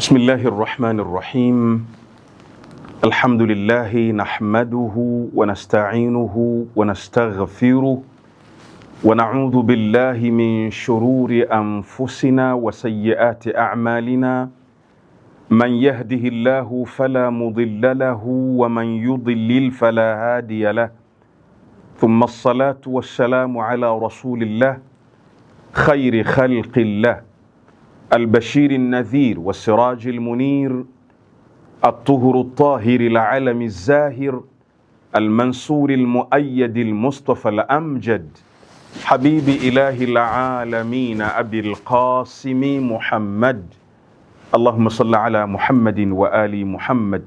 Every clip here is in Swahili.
بسم الله الرحمن الرحيم. الحمد لله نحمده ونستعينه ونستغفره ونعوذ بالله من شرور أنفسنا وسيئات أعمالنا. من يهده الله فلا مضل له ومن يضلل فلا هادي له. ثم الصلاة والسلام على رسول الله خير خلق الله البشير النذير والسراج المنير الطهر الطاهر العلم الزاهر المنصور المؤيد المصطفى الأمجد حبيب إله العالمين أبي القاسم محمد. اللهم صل على محمد وآل محمد.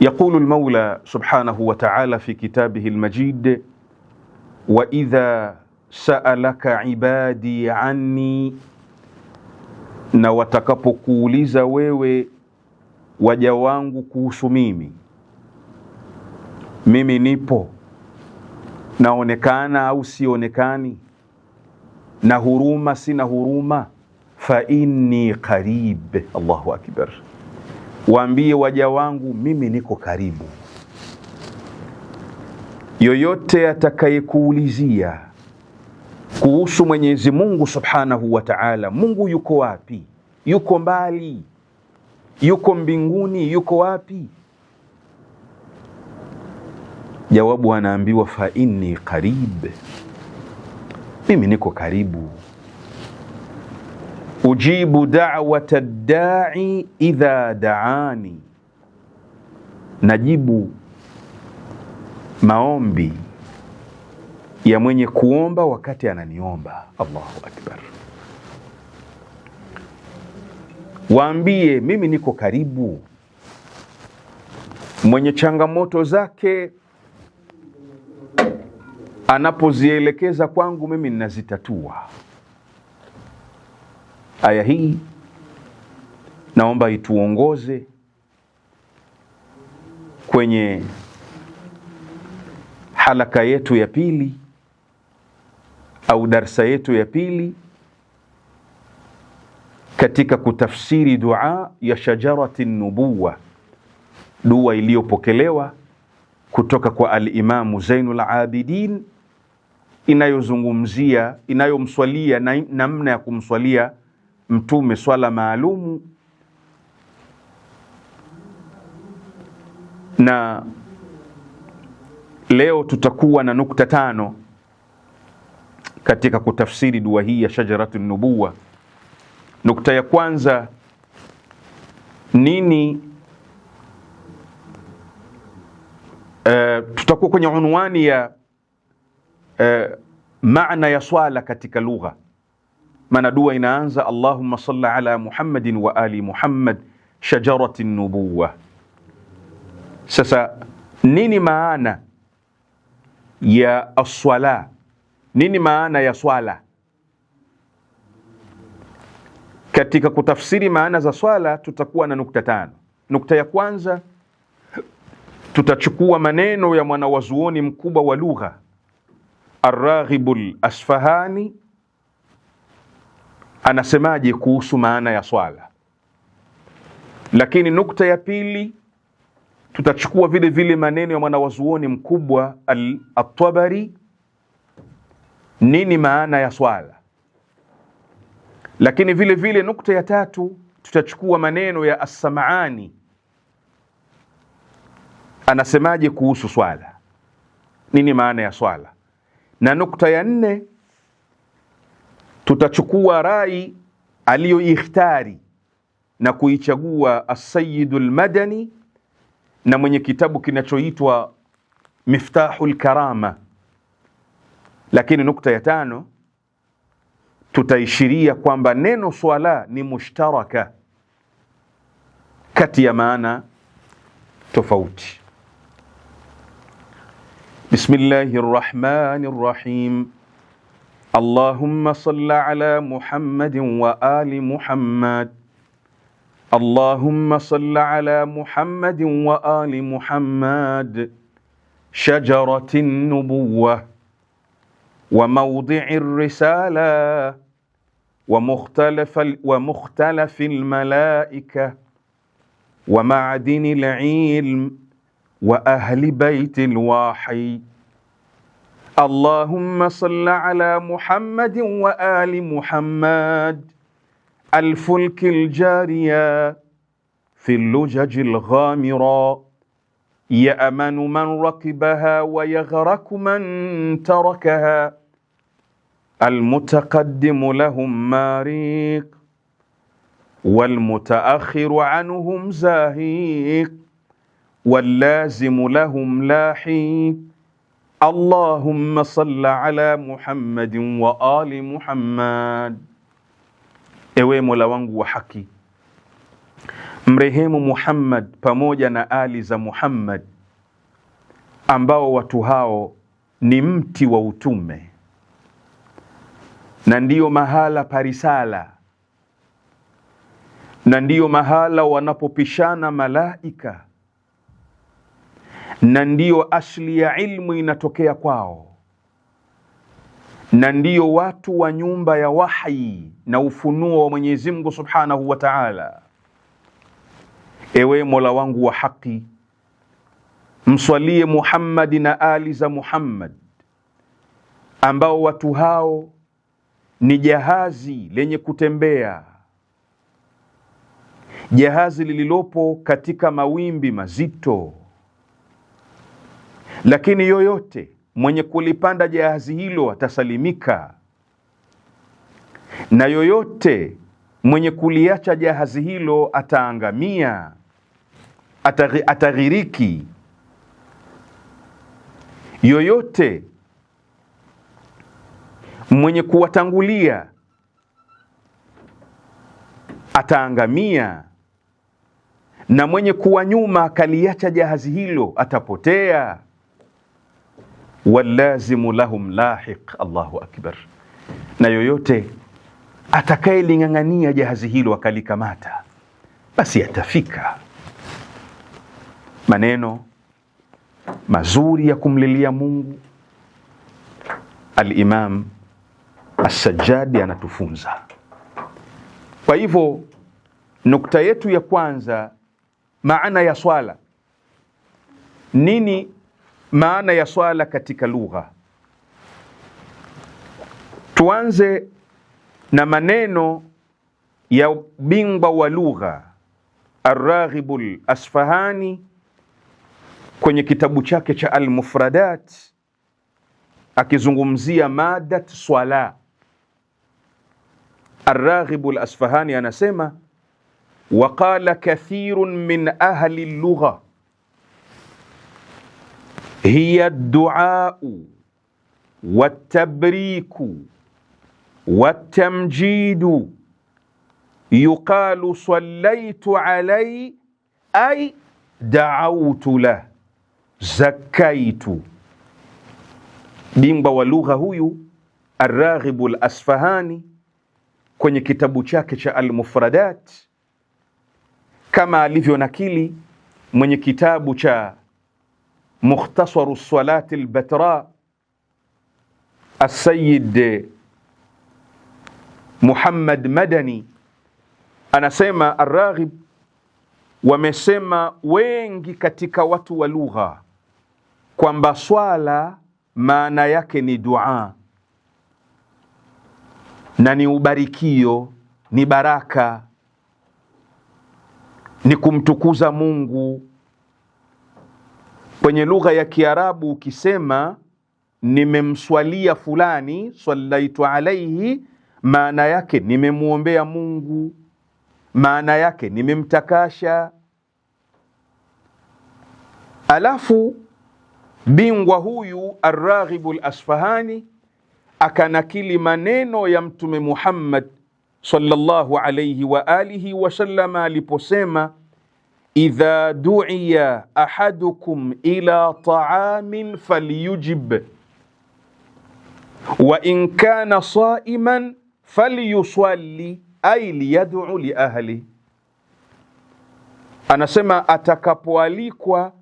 يقول المولى سبحانه وتعالى في كتابه المجيد: وإذا sa'alaka ibadi anni, na watakapokuuliza wewe waja wangu kuhusu mimi nipo, naonekana au sionekani, na huruma sina huruma, fa inni qarib. Allahu akbar. Waambie waja wangu mimi niko karibu. Yoyote atakayekuulizia kuhusu Mwenyezi Mungu Subhanahu wa Ta'ala, Mungu yuko wapi? Yuko mbali? Yuko mbinguni? Yuko wapi? Jawabu anaambiwa fa inni qarib, mimi niko karibu. Ujibu da'wata da'i idha da'ani, najibu maombi ya mwenye kuomba wakati ananiomba. Allahu akbar. Waambie mimi niko karibu. Mwenye changamoto zake anapozielekeza kwangu, mimi ninazitatua. Aya hii naomba ituongoze kwenye halaka yetu ya pili au darsa yetu ya pili katika kutafsiri dua ya shajarati nubuwa, dua iliyopokelewa kutoka kwa al-Imamu Zainul Abidin, inayozungumzia, inayomswalia namna ya kumswalia mtume swala maalumu. Na leo tutakuwa na nukta 5 katika kutafsiri dua hii ya shajaratu nubuwa. Nukta ya kwanza, nini? Tutakuwa kwenye unwani ya maana ya swala katika lugha. Maana dua inaanza Allahumma salli ala Muhammadin wa ali Muhammad shajarati nubuwa. Sasa nini maana ya as-swala? Nini maana ya swala? Katika kutafsiri maana za swala tutakuwa na nukta 5. Nukta ya kwanza, tutachukua maneno ya mwanawazuoni mkubwa wa lugha Ar-Raghibul Asfahani, anasemaje kuhusu maana ya swala. Lakini nukta ya pili, tutachukua vile vile maneno ya mwanawazuoni mkubwa At-Tabari, nini maana ya swala. Lakini vile vile nukta ya tatu, tutachukua maneno ya As-Sam'ani, anasemaje kuhusu swala, nini maana ya swala. Na nukta ya 4, tutachukua rai aliyoikhtari na kuichagua As-Sayyidul Madani na mwenye kitabu kinachoitwa Miftahul Karama. Lakini nukta ya 5, tutaishiria kwamba neno swala ni mushtaraka kati ya maana tofauti. Bismillahir Rahmanir Rahim. Allahumma salli ala Muhammadin wa ali Muhammad. Allahumma salli ala Muhammadin wa ali Muhammad shajaratin nubuwah wa mawdi'ir risala ومختلف الملائكة ومعدن العلم وأهل بيت الوحي. اللهم صل على محمد وآل محمد الفلك الجارية في اللجج الغامرة يأمن من ركبها ويغرق من تركها. المتقدم لهم مارق والمتأخر عنهم زاهق واللازم لهم لاحق. اللهم صل على Muhammad wa ali Muhammad. Ewe Mola wangu wa haki, mrehemu Muhammad pamoja na ali za Muhammad, ambao watu hao ni mti wa utume na ndiyo mahala parisala na ndiyo mahala wanapopishana malaika na ndiyo asli ya ilmu inatokea kwao na ndiyo watu wa nyumba ya wahi na ufunuo wa Mwenyezi Mungu Subhanahu wa Ta'ala. Ewe Mola wangu wa haki, mswalie Muhammad na ali za Muhammad, ambao watu hao ni jahazi lenye kutembea, jahazi lililopo katika mawimbi mazito, lakini yoyote mwenye kulipanda jahazi hilo atasalimika, na yoyote mwenye kuliacha jahazi hilo ataangamia, ataghiriki. Yoyote mwenye kuwatangulia ataangamia, na mwenye kuwa nyuma akaliacha jahazi hilo atapotea. Wallazimu lahum lahiq. Allahu akbar. Na yoyote atakayeling'ang'ania jahazi hilo akalikamata, basi atafika. Maneno mazuri ya kumlilia Mungu Al-Imam As-Sajjadi anatufunza. Kwa hivyo nukta yetu ya kwanza, maana ya swala. Nini maana ya swala katika lugha? Tuanze na maneno ya bingwa wa lugha Ar-Raghib Al-Asfahani kwenye kitabu chake cha Al-Mufradat, akizungumzia madat swala. Ar-Raghib Al-Asfahani anasema, waqala kathirun min ahli al-lugha hiya ad-du'a'u wat-tabriku wat-tamjidu yuqalu sallaytu alayhi ay da'awtu lah zakaitu. Bingwa wa lugha huyu Ar-Raghib Al-Asfahani kwenye kitabu chake cha Al-Mufradat, kama alivyo nakili mwenye kitabu cha Mukhtasaru Salati Al-Batra As-Sayyid Muhammad Madani, anasema Ar-Raghib, wamesema wengi katika watu wa lugha kwamba swala maana yake ni dua na ni ubarikio, ni baraka, ni kumtukuza Mungu. Kwenye lugha ya Kiarabu ukisema nimemswalia fulani, sallaitu alaihi, maana yake nimemuombea Mungu, maana yake nimemtakasha. Alafu bingwa huyu Ar-Raghib Al-Asfahani akanakili maneno ya Mtume Muhammad sallallahu alayhi wa alihi wa sallama aliposema, idha du'iya ahadukum ila ta'amin falyujib wa in kana sa'iman falyusalli ay liyad'u li ahli. Anasema atakapoalikwa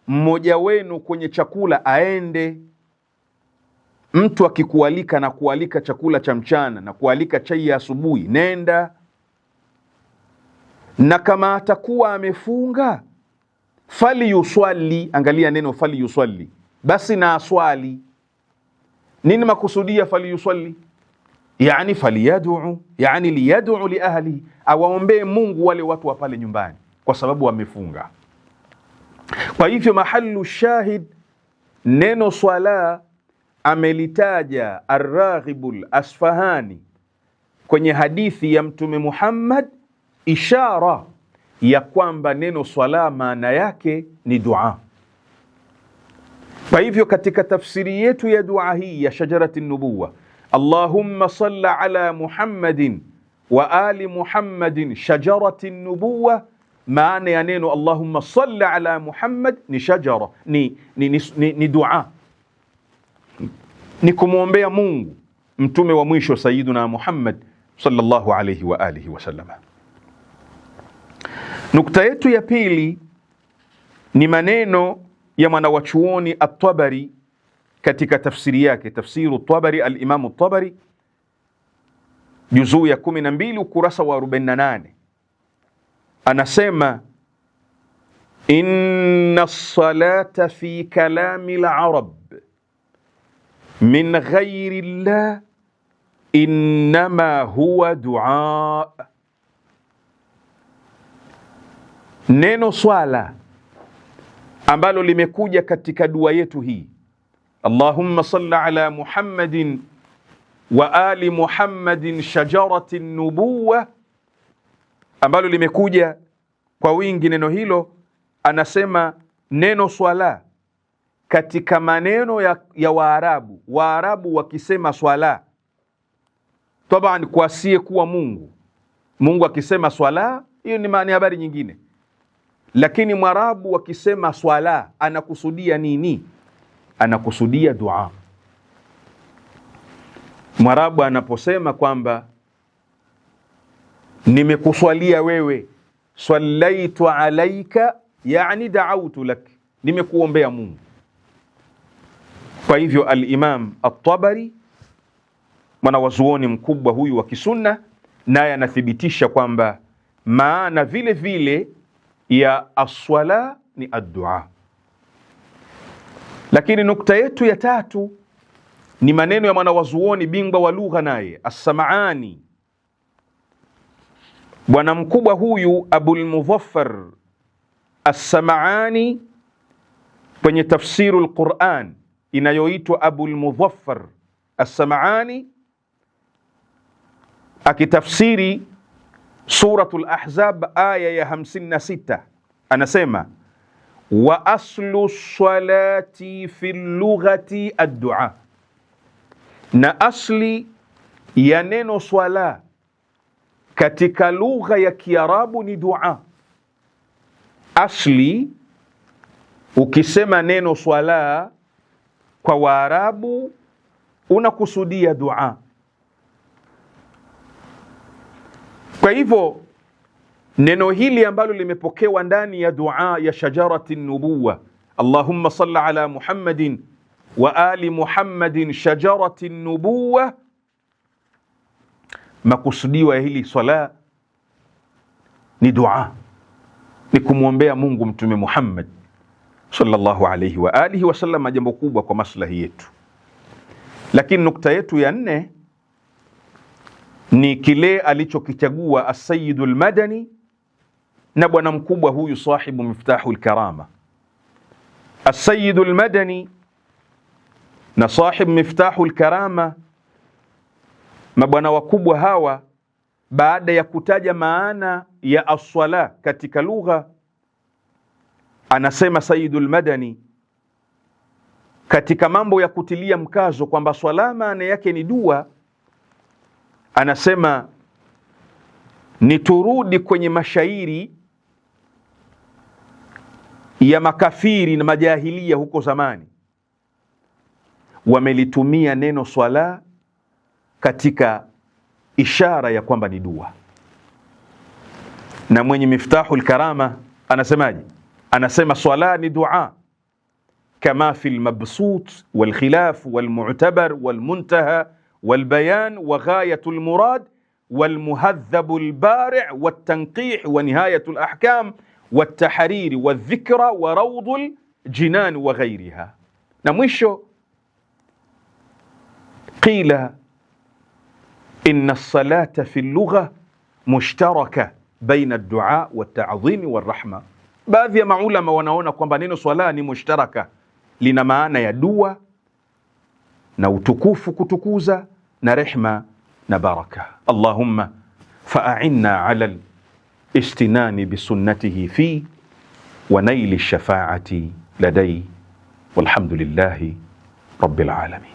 mmoja wenu kwenye chakula aende, mtu akikualika na kualika chakula cha mchana na kualika chai ya asubuhi, nenda. Na kama atakuwa amefunga, fali yuswali, angalia neno fali yuswali, basi na aswali. Nini makusudia fali yuswali? Yani fali yad'u, yani liyad'u li ahli, awaombee Mungu wale watu wa pale nyumbani, kwa sababu wamefunga. Kwa hivyo mahallu shahid, neno swala amelitaja Ar-Raghibul Asfahani kwenye hadithi ya Mtume Muhammad, ishara ya kwamba neno swala maana yake ni dua. Kwa hivyo katika tafsiri yetu ya dua hii ya shajarati nubuwa, Allahumma salli ala Muhammadin wa ali Muhammadin shajarati nubuwa, maana ya neno Allahumma salli ala Muhammad ni shajara, ni dua, ni kumwombea Mungu mtume wa mwisho Sayyiduna Muhammad sallallahu alayhi wa alihi wasallam. Nukta yetu ya pili ni maneno ya mwanawachuoni At-Tabari katika tafsiri yake, tafsiru At-Tabari, al-Imam At-Tabari, juzuu ya 12 ukurasa wa 48, anasema inna as-salata fi kalami al-arab min ghairi llah innama huwa dua. Neno swala ambalo limekuja katika dua yetu hii, Allahumma salli ala Muhammadin wa ali Muhammadin shajarati nubuwa, ambalo limekuja kwa wingi neno hilo, anasema neno swala katika maneno ya Waarabu, Waarabu wakisema swala, taban kwa asiye kuwa Mungu akisema swala, hiyo ni maana habari nyingine. Lakini Mwarabu wakisema swala anakusudia nini? Anakusudia dua. Mwarabu anaposema kwamba nimekuswalia wewe, swallaitu alaika, yani da'autu lak, nimekuombea Mungu. Kwa hivyo al-Imam At-Tabari, mwanawazuoni mkubwa huyu wa kisunna, naye anathibitisha kwamba maana vile vile ya as-swala ni ad-dua. Lakini nukta yetu ya tatu ni maneno ya mwanawazuoni bingwa wa lugha naye As-Sam'ani. Bwana mkubwa huyu Abul Mudhaffar As-Sam'ani kwenye tafsiru al-Quran inayoitwa Abul Mudhaffar As-Sam'ani, akitafsiri Suratul Ahzab aya ya 56, anasema wa aslu salati fi lughati ad-du'a, na asli ya neno swala katika lugha ya Kiarabu ni dua. Asli ukisema neno swala kwa Waarabu unakusudia dua. Kwa hivyo neno hili ambalo limepokewa ndani ya dua ya shajarati nubuwa, Allahumma salli ala Muhammadin wa ali Muhammadin shajarati nubuwa, makusudiwa ya hili swala ni dua, ni kumwombea Mungu mtume Muhammad sallallahu alayhi wa alihi wasallam, jambo kubwa kwa maslahi yetu. Lakini nukta yetu ya 4 ni kile alichokichagua As-Sayyidul Madani na bwana mkubwa huyu sahibu Miftahul Karama. As-Sayyidul Madani na sahibu Miftahul Karama, mabwana wakubwa hawa, baada ya kutaja maana ya as-swala katika lugha, anasema Sayyidul Madani katika mambo ya kutilia mkazo kwamba swala maana yake ni dua, anasema ni turudi kwenye mashairi ya makafiri na majahilia huko zamani, wamelitumia neno swala katika ishara ya kwamba ni dua. Na mwenye Miftahul Karama anasemaje? Anasema swala ni dua كما في المبسوط والخلاف والمعتبر والمنتهى والبيان وغاية المراد والمهذب البارع والتنقيح ونهاية الأحكام والتحرير والذكرى وروض الجنان وغيرها. Na mwisho قيل إن الصلاة في اللغة مشتركة بين الدعاء والتعظيم والرحمة. Baadhi ya maulama wanaona kwamba neno swala ni mushtaraka, lina maana ya dua na utukufu, kutukuza, na rehma na baraka. Allahumma fa'inna ala al-istinani bisunnatihi fi wa naili ash-shafa'ati ladai walhamdulillahi rabbil alamin.